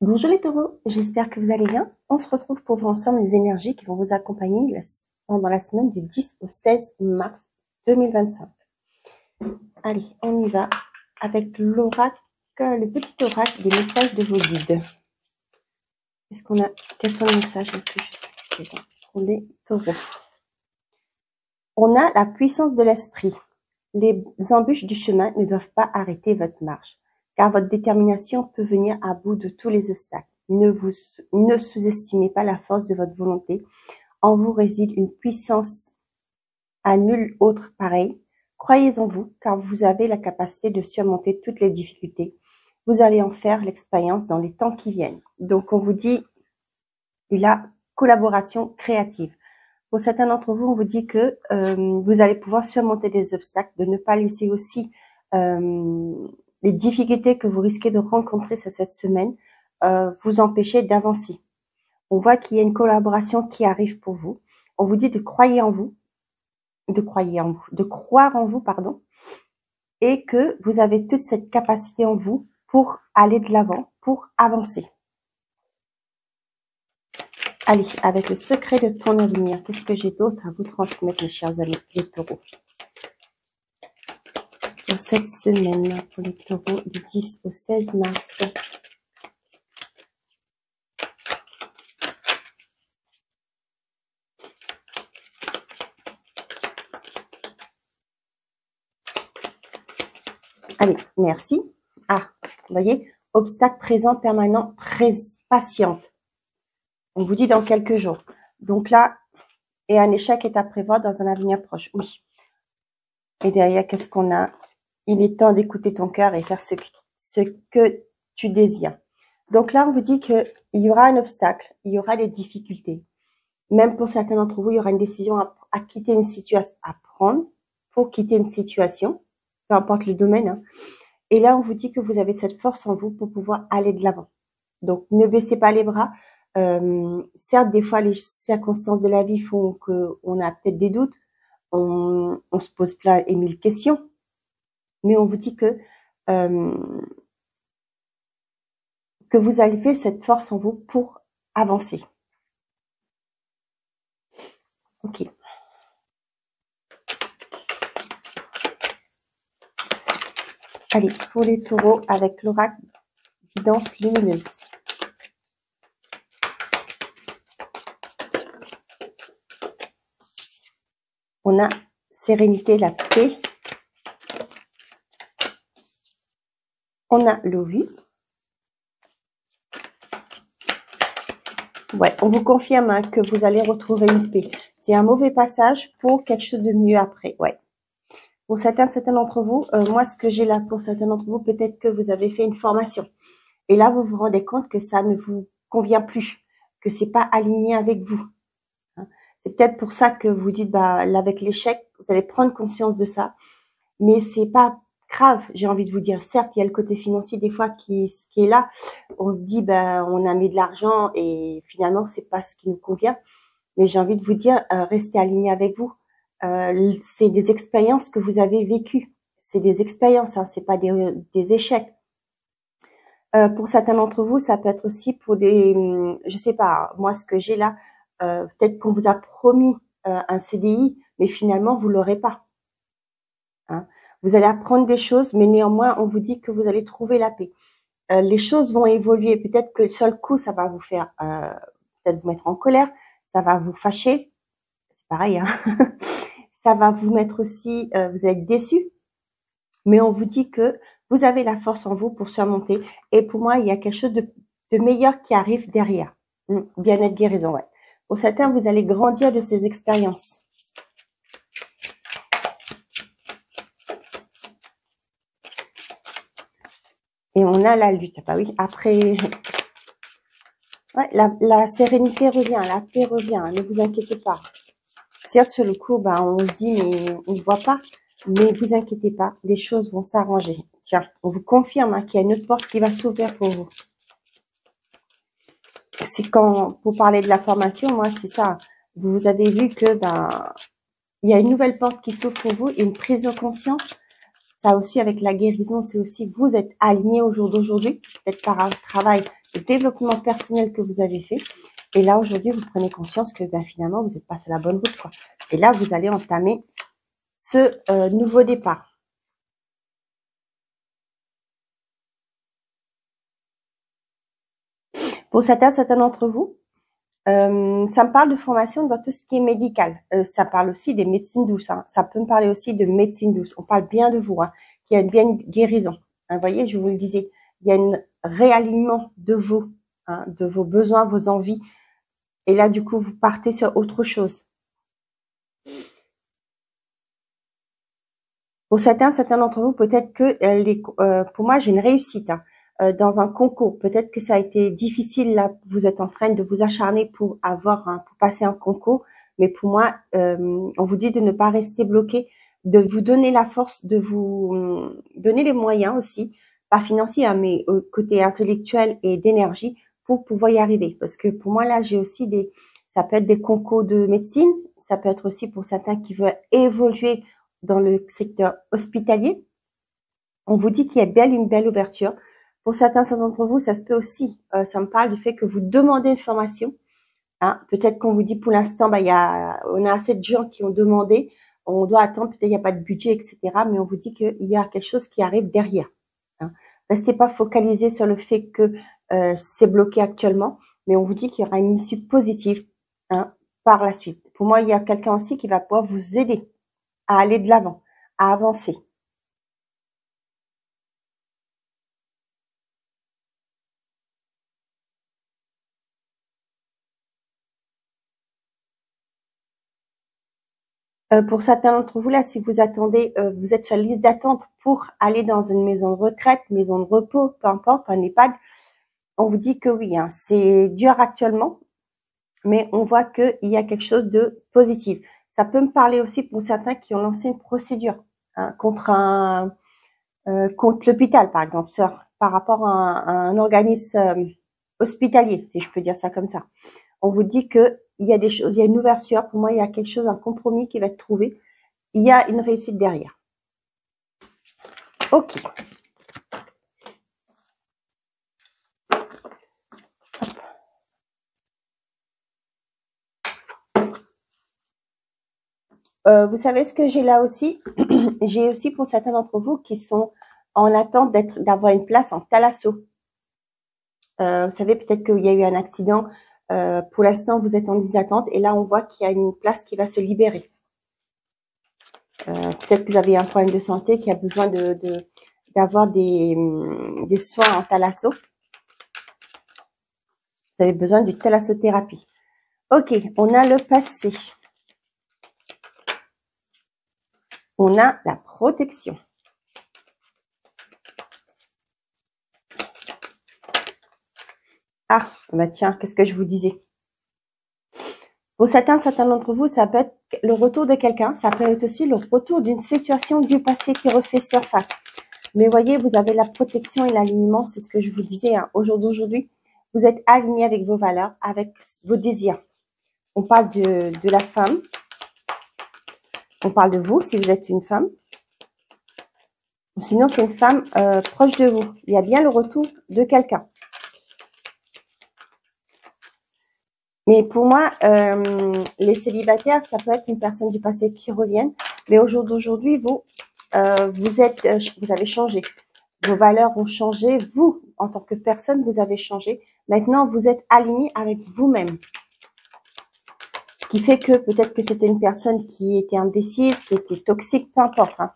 Bonjour les taureaux, j'espère que vous allez bien. On se retrouve pour voir ensemble les énergies qui vont vous accompagner pendant la semaine du 10 au 16 mars 2025. Allez, on y va avec l'oracle, le petit oracle des messages de vos guides. Quels sont les messages les plus justes pour les taureaux? On a la puissance de l'esprit. Les embûches du chemin ne doivent pas arrêter votre marche, car votre détermination peut venir à bout de tous les obstacles. Ne sous-estimez pas la force de votre volonté. En vous réside une puissance à nulle autre pareille. Croyez en vous, car vous avez la capacité de surmonter toutes les difficultés. Vous allez en faire l'expérience dans les temps qui viennent. Donc, on vous dit, la collaboration créative. Pour certains d'entre vous, on vous dit que vous allez pouvoir surmonter des obstacles, de ne pas laisser aussi les difficultés que vous risquez de rencontrer sur cette semaine vous empêcher d'avancer. On voit qu'il y a une collaboration qui arrive pour vous. On vous dit de croire en vous, pardon, et que vous avez toute cette capacité en vous pour aller de l'avant, pour avancer. Allez, avec le secret de ton avenir, qu'est-ce que j'ai d'autre à vous transmettre, mes chers amis, les taureaux? Pour cette semaine, pour les taureaux du 10 au 16 mars. Allez, merci. Ah, vous voyez, obstacle présent, permanent, patiente. On vous dit dans quelques jours. Donc là, et un échec est à prévoir dans un avenir proche. Oui. Et derrière, qu'est-ce qu'on a? Il est temps d'écouter ton cœur et faire ce que tu désires. Donc là, on vous dit qu'il y aura un obstacle, il y aura des difficultés. Même pour certains d'entre vous, il y aura une décision à quitter une situation, à prendre pour quitter une situation, peu importe le domaine. Hein. Et là, on vous dit que vous avez cette force en vous pour pouvoir aller de l'avant. Donc, ne baissez pas les bras. Certes, des fois, les circonstances de la vie font qu'on a peut-être des doutes. On se pose plein et mille questions. Mais on vous dit que vous allez faire cette force en vous pour avancer. Ok. Allez, pour les taureaux, avec l'oracle guidance lumineuse. On a sérénité, la paix. On a l'ovu. Ouais, on vous confirme hein, que vous allez retrouver une paix. C'est un mauvais passage pour quelque chose de mieux après. Ouais. Pour certains d'entre vous, moi, ce que j'ai là pour certains d'entre vous, peut-être que vous avez fait une formation. Et là, vous vous rendez compte que ça ne vous convient plus, que c'est pas aligné avec vous. Hein. C'est peut-être pour ça que vous dites, bah, là, avec l'échec, vous allez prendre conscience de ça. Mais c'est pas grave, j'ai envie de vous dire. Certes, il y a le côté financier des fois qui est là. On se dit, ben, on a mis de l'argent et finalement, c'est pas ce qui nous convient. Mais j'ai envie de vous dire, restez aligné avec vous. C'est des expériences que vous avez vécues. C'est des expériences, hein, c'est pas des échecs. Pour certains d'entre vous, ça peut être aussi pour des, je sais pas, moi ce que j'ai là, peut-être qu'on vous a promis un CDI, mais finalement vous l'aurez pas. Hein. Vous allez apprendre des choses, mais néanmoins on vous dit que vous allez trouver la paix. Les choses vont évoluer. Peut-être que le seul coup, ça va vous faire peut-être vous mettre en colère, ça va vous fâcher. C'est pareil, hein. Ça va vous mettre aussi, vous êtes déçu, mais on vous dit que vous avez la force en vous pour surmonter. Et pour moi, il y a quelque chose de meilleur qui arrive derrière. Bien-être, guérison, ouais. Pour certains, vous allez grandir de ces expériences. Et on a la lutte, bah oui, après, ouais, la sérénité revient, la paix revient, ne vous inquiétez pas. Certes, sur le coup, bah, on se dit, mais on ne voit pas. Mais vous inquiétez pas, les choses vont s'arranger. Tiens, on vous confirme hein, qu'il y a une autre porte qui va s'ouvrir pour vous. C'est quand, pour parler de la formation, moi, c'est ça. Vous avez vu que, ben, il y a une nouvelle porte qui s'ouvre pour vous, une prise de conscience. Ça aussi, avec la guérison, c'est aussi vous êtes aligné au jour d'aujourd'hui, peut-être par un travail de développement personnel que vous avez fait. Et là, aujourd'hui, vous prenez conscience que finalement, vous n'êtes pas sur la bonne route, quoi. Et là, vous allez entamer ce nouveau départ. Pour certains d'entre vous, ça me parle de formation dans tout ce qui est médical. Ça parle aussi des médecines douces. Hein. Ça peut me parler aussi de médecine douce. On parle bien de vous, hein, qu'il y a bien une guérison. Hein, vous voyez, je vous le disais, il y a un réalignement de vous, hein, de vos besoins, vos envies. Et là, du coup, vous partez sur autre chose. Pour certains d'entre vous, peut-être que pour moi, j'ai une réussite hein, dans un concours. Peut-être que ça a été difficile là. Vous êtes en train de vous acharner pour pour passer un concours. Mais pour moi, on vous dit de ne pas rester bloqué, de vous donner la force, de vous donner les moyens aussi, pas financiers, hein, mais au côté intellectuel et d'énergie pour pouvoir y arriver. Parce que pour moi là, j'ai aussi ça peut être des concours de médecine, ça peut être aussi pour certains qui veulent évoluer dans le secteur hospitalier. On vous dit qu'il y a une belle ouverture. Pour certains d'entre vous, ça se peut aussi, ça me parle du fait que vous demandez une formation. Hein, peut-être qu'on vous dit pour l'instant, on a assez de gens qui ont demandé, on doit attendre, peut-être il n'y a pas de budget, etc. Mais on vous dit qu'il y a quelque chose qui arrive derrière. Hein. Restez pas focalisé sur le fait que c'est bloqué actuellement, mais on vous dit qu'il y aura une issue positive hein, par la suite. Pour moi, il y a quelqu'un aussi qui va pouvoir vous aider à aller de l'avant, à avancer. Pour certains d'entre vous, là, si vous attendez, vous êtes sur la liste d'attente pour aller dans une maison de retraite, maison de repos, peu importe, un EHPAD, on vous dit que oui, hein, c'est dur actuellement, mais on voit qu'il y a quelque chose de positif. Ça peut me parler aussi pour certains qui ont lancé une procédure hein, contre l'hôpital, par exemple, par rapport à un organisme hospitalier, si je peux dire ça comme ça. On vous dit que il y a des choses, il y a une ouverture. Pour moi, il y a quelque chose, un compromis qui va être trouvé. Il y a une réussite derrière. Ok. Vous savez ce que j'ai là aussi? J'ai aussi pour certains d'entre vous qui sont en attente d'avoir une place en thalasso. Vous savez peut-être qu'il y a eu un accident. Pour l'instant, vous êtes en attente et là, on voit qu'il y a une place qui va se libérer. Peut-être que vous avez un problème de santé qui a besoin d'avoir des soins en thalasso. Vous avez besoin du thalassothérapie. Ok, on a le passé. On a la protection. Ah, bah tiens, qu'est-ce que je vous disais? Pour certains d'entre vous, ça peut être le retour de quelqu'un, ça peut être aussi le retour d'une situation du passé qui refait surface. Mais voyez, vous avez la protection et l'alignement, c'est ce que je vous disais. Hein. Aujourd'hui, vous êtes aligné avec vos valeurs, avec vos désirs. On parle de la femme. On parle de vous, si vous êtes une femme. Sinon, c'est une femme proche de vous. Il y a bien le retour de quelqu'un. Mais pour moi, les célibataires, ça peut être une personne du passé qui revienne. Mais au jour d'aujourd'hui, vous avez changé. Vos valeurs ont changé. Vous, en tant que personne, vous avez changé. Maintenant, vous êtes aligné avec vous-même. Ce qui fait que peut-être que c'était une personne qui était indécise, qui était toxique, peu importe. Hein.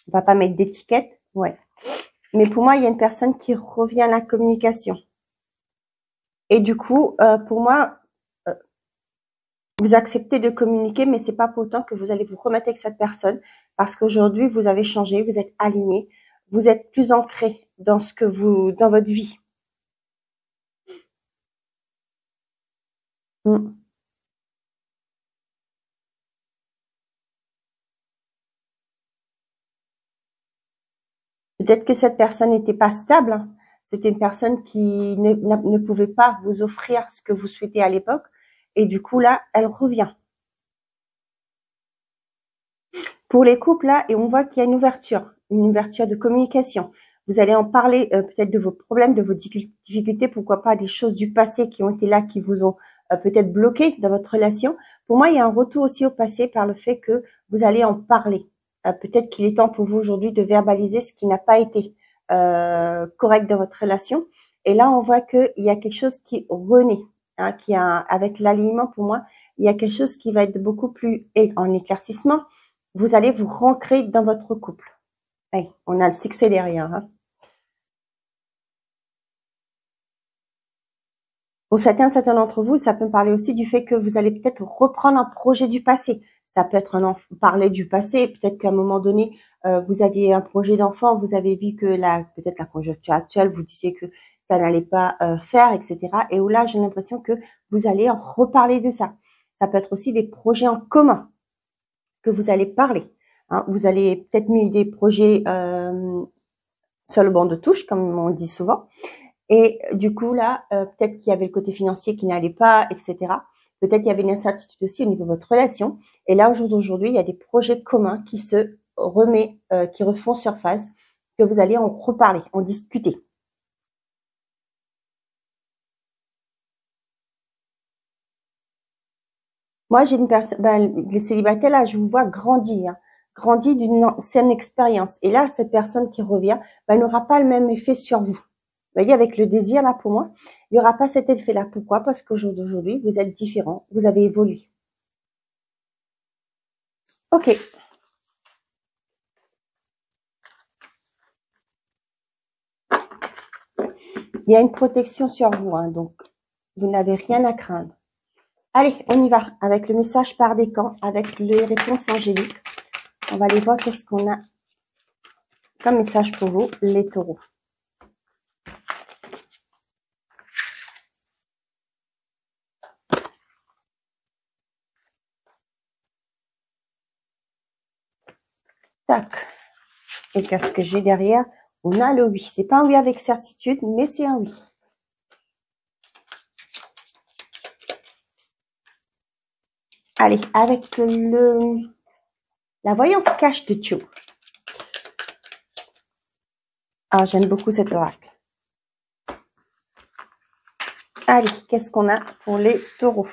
On va pas mettre d'étiquette. Ouais. Mais pour moi, il y a une personne qui revient à la communication. Et du coup, pour moi, vous acceptez de communiquer, mais c'est pas pour autant que vous allez vous remettre avec cette personne, parce qu'aujourd'hui, vous avez changé, vous êtes aligné, vous êtes plus ancré dans dans votre vie. Peut-être que cette personne n'était pas stable. C'était une personne qui ne pouvait pas vous offrir ce que vous souhaitez à l'époque. Et du coup, là, elle revient. Pour les couples, là, et on voit qu'il y a une une ouverture de communication. Vous allez en parler peut-être de vos problèmes, de vos difficultés, pourquoi pas des choses du passé qui ont été là, qui vous ont peut-être bloqué dans votre relation. Pour moi, il y a un retour aussi au passé par le fait que vous allez en parler. Peut-être qu'il est temps pour vous aujourd'hui de verbaliser ce qui n'a pas été correct dans votre relation. Et là, on voit qu'il y a quelque chose qui renaît, hein, avec l'alignement, pour moi, il y a quelque chose qui va être beaucoup plus en éclaircissement. Vous allez vous ancrer dans votre couple. Hey, on a le succès derrière. Hein. Pour certains d'entre vous, ça peut me parler aussi du fait que vous allez peut-être reprendre un projet du passé. Ça peut être parler du passé. Peut-être qu'à un moment donné, vous aviez un projet d'enfant, vous avez vu que peut-être la conjoncture actuelle, vous disiez que ça n'allait pas faire, etc. Et où là, j'ai l'impression que vous allez en reparler de ça. Ça peut être aussi des projets en commun que vous allez parler. Hein. Vous allez peut-être mis des projets sur le banc de touche, comme on dit souvent. Et du coup, là, peut-être qu'il y avait le côté financier qui n'allait pas, etc. Peut-être qu'il y avait une incertitude aussi au niveau de votre relation. Et là, au jour d'aujourd'hui, il y a des projets communs qui qui refont surface, que vous allez en reparler, en discuter. Moi, j'ai une personne, les célibataires, là, je vous vois grandir, hein, grandir d'une ancienne expérience. Et là, cette personne qui revient, n'aura pas le même effet sur vous. Vous voyez, avec le désir, là, pour moi, il n'y aura pas cet effet-là. Pourquoi? Parce qu'au jour d'aujourd'hui, vous êtes différent, vous avez évolué. Ok. Il y a une protection sur vous, hein, donc vous n'avez rien à craindre. Allez, on y va avec le message par décan, avec les réponses angéliques. On va aller voir qu'est-ce qu'on a comme message pour vous, les taureaux. Tac. Et qu'est-ce que j'ai derrière? On a le oui. C'est pas un oui avec certitude, mais c'est un oui. Allez, avec la voyance cache de Cho. Ah, j'aime beaucoup cet oracle. Allez, qu'est-ce qu'on a pour les taureaux?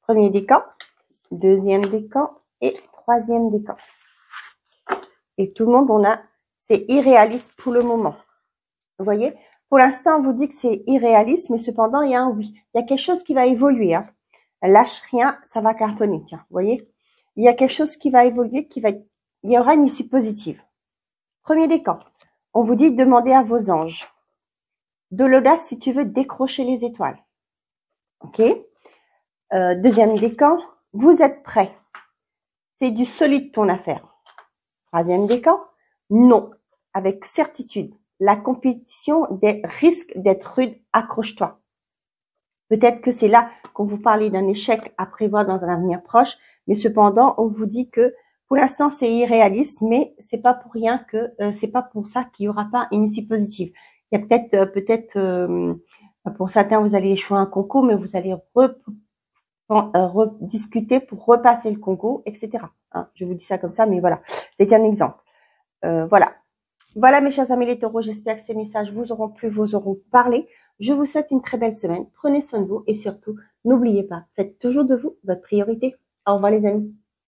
Premier décan, deuxième décan et troisième décan. Et tout le monde, c'est irréaliste pour le moment. Vous voyez? Pour l'instant, on vous dit que c'est irréaliste, mais cependant, il y a un oui. Il y a quelque chose qui va évoluer. Hein. Lâche rien, ça va cartonner. Tiens, vous voyez? Il y a quelque chose qui va évoluer, il y aura une issue positive. Premier décan. On vous dit de demander à vos anges. De l'audace si tu veux décrocher les étoiles. Ok? Deuxième décan. Vous êtes prêts. C'est du solide ton affaire. Troisième décan. Non. Avec certitude. La compétition risque d'être rude. Accroche-toi. Peut-être que c'est là qu'on vous parlait d'un échec à prévoir dans un avenir proche, mais cependant, on vous dit que pour l'instant, c'est irréaliste, mais c'est pas pour rien que c'est pas pour ça qu'il y aura pas une issue positive. Il y a peut-être pour certains, vous allez échouer un concours, mais vous allez rediscuter pour repasser le concours, etc. Hein, je vous dis ça comme ça, mais voilà, c'est un exemple. Voilà. Voilà, mes chers amis les taureaux, j'espère que ces messages vous auront plu, vous auront parlé. Je vous souhaite une très belle semaine. Prenez soin de vous et surtout, n'oubliez pas, faites toujours de vous votre priorité. Au revoir les amis.